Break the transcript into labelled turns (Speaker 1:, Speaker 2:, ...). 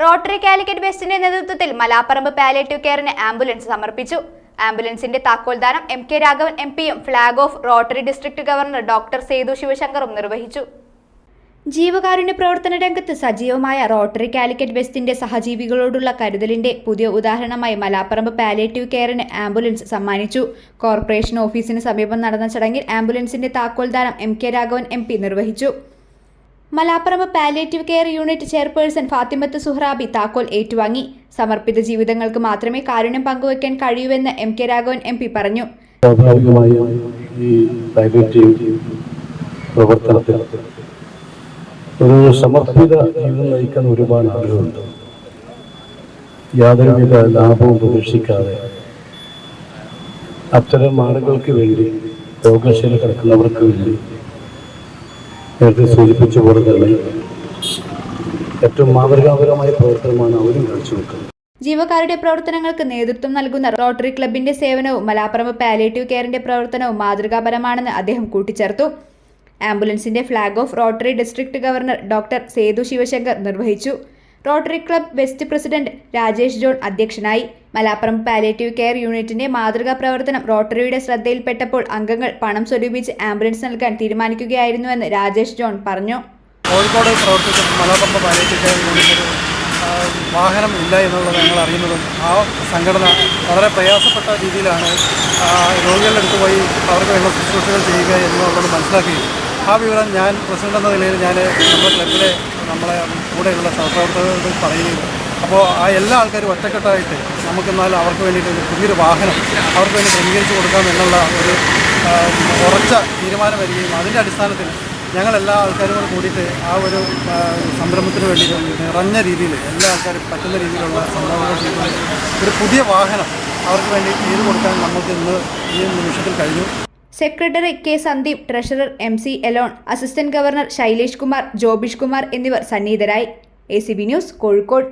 Speaker 1: Rotary Calicut വെസ്റ്റിന്റെ നേതൃത്വത്തിൽ Malaparamba palliative കെയറിന് ambulance സമർപ്പിച്ചു. ആംബുലൻസിന്റെ താക്കോൽദാനം എം.കെ. രാഘവൻ എം.പിയും flag off rotary district governor doctor Sethu ശിവശങ്കറും നിർവഹിച്ചു. ജീവകാരുണ്യ പ്രവർത്തന രംഗത്ത് സജീവമായ റോട്ടറി കാലിക്കറ്റ് വെസ്റ്റിന്റെ സഹജീവികളോടുള്ള കരുതലിന്റെ പുതിയ ഉദാഹരണമായി മലാപ്പറമ്പ് പാലിയേറ്റീവ് കെയറിന് ആംബുലൻസ് സമ്മാനിച്ചു. കോർപ്പറേഷൻ ഓഫീസിന് സമീപം നടന്ന ചടങ്ങിൽ ആംബുലൻസിന്റെ താക്കോൽദാനം എം.കെ. രാഘവൻ എം.പി നിർവഹിച്ചു. Malaparamba palliative care unit chairperson Fathimath Suhrabi താക്കോൽ ഏറ്റുവാങ്ങി. സമർപ്പിത ജീവിതങ്ങൾക്ക് മാത്രമേ കാരുണ്യം പങ്കുവയ്ക്കാൻ കഴിയൂവെന്ന് എം.കെ. രാഘവൻ എം.പി പറഞ്ഞു.
Speaker 2: സ്വാഭാവികമായും ഈ പാലിയേറ്റീവ് പ്രവർത്തനത്തിൽ ഒരു സമർപ്പിത ജീവിതം നയിക്കാൻ ഒരുപാട് ആളുകളുണ്ട്. യാതൊരുവിധ ലാഭവും പ്രതീക്ഷിക്കാതെ അത്തരം ആളുകൾക്ക് വേണ്ടി രോഗശൈലി കിടക്കുന്നവർക്ക് വേണ്ടി നേരത്തെ സൂചിപ്പിച്ച പോലെ തന്നെ ഏറ്റവും മാതൃകാപരമായ പ്രവർത്തനമാണ് അവരും കാഴ്ചവെക്കുന്നത്.
Speaker 1: ജീവകാരുണ്യ പ്രവർത്തനങ്ങൾക്ക് നേതൃത്വം നൽകുന്ന റോട്ടറി ക്ലബിന്റെ സേവനവും മലാപ്പറമ്പ് പാലിയേറ്റീവ് കെയറിന്റെ പ്രവർത്തനവും മാതൃകാപരമാണെന്ന് അദ്ദേഹം കൂട്ടിച്ചേർത്തു. ആംബുലൻസിന്റെ flag off rotary district governor doctor Sethu Shivashankar നിർവഹിച്ചു. Rotary club west president Rajesh John അധ്യക്ഷനായി. മലാപ്പറമ്പ് പാലിയേറ്റീവ് കെയർ യൂണിറ്റിന്റെ മാതൃകാ പ്രവർത്തനം റോട്ടറിയുടെ ശ്രദ്ധയിൽപ്പെട്ടപ്പോൾ അംഗങ്ങൾ പണം സ്വരൂപിച്ച് ആംബുലൻസ് നൽകാൻ തീരുമാനിക്കുകയായിരുന്നുവെന്ന് രാജേഷ് ജോൺ പറഞ്ഞു.
Speaker 3: കോഴിക്കോട് പ്രവർത്തിച്ച മലാപ്പറമ്പ് പാലിയേറ്റീവ് കെയർ യൂണിറ്റിന് വാഹനം ഇല്ല എന്നുള്ളത് ഞങ്ങൾ അറിയുന്നതും ആ സംഘടന വളരെ പ്രയാസപ്പെട്ട രീതിയിലാണ് രോഗികളുടെ അടുത്ത് പോയി അവർക്ക് വേണ്ട ശുശ്രൂഷകൾ ചെയ്യുക എന്നുള്ളത് മനസ്സിലാക്കുകയും ആ വിവരം ഞാൻ പ്രസിഡന്റ് എന്ന നിലയിൽ ഞാൻ നമ്മുടെ ക്ലബിലെ നമ്മളെ കൂടെയുള്ള സഹപ്രവർത്തകരോട് പറയുകയും അപ്പോൾ ആ എല്ലാ ആൾക്കാരും ഒറ്റക്കെട്ടായിട്ട് നമുക്കെന്നാൽ അവർക്ക് വേണ്ടിയിട്ട് ഒരു പുതിയൊരു വാഹനം അവർക്ക് വേണ്ടി ക്രമീകരിച്ച് കൊടുക്കാം എന്നുള്ള ഒരു ഉറച്ച തീരുമാനം വരികയും അതിൻ്റെ അടിസ്ഥാനത്തിൽ ഞങ്ങളെല്ലാ ആൾക്കാരും കൂടിയിട്ട് ആ ഒരു സംരംഭത്തിന് വേണ്ടി നിറഞ്ഞ രീതിയിൽ എല്ലാ ആൾക്കാരും പറ്റുന്ന രീതിയിലുള്ള സംഭാവനകൾ ചെയ്തുകൊണ്ട് ഒരു പുതിയ വാഹനം അവർക്ക് വേണ്ടി ചെയ്തു കൊടുക്കാൻ നമുക്ക് ഇന്ന് ഈ നിമിഷത്തിൽ കഴിഞ്ഞു.
Speaker 1: Secretary K Sandeep, treasurer M C. Elon, assistant governor Shailesh Kumar, Jobish Kumar എന്നിവർ സന്നിഹിതരായി. ACB news, Kozhikode.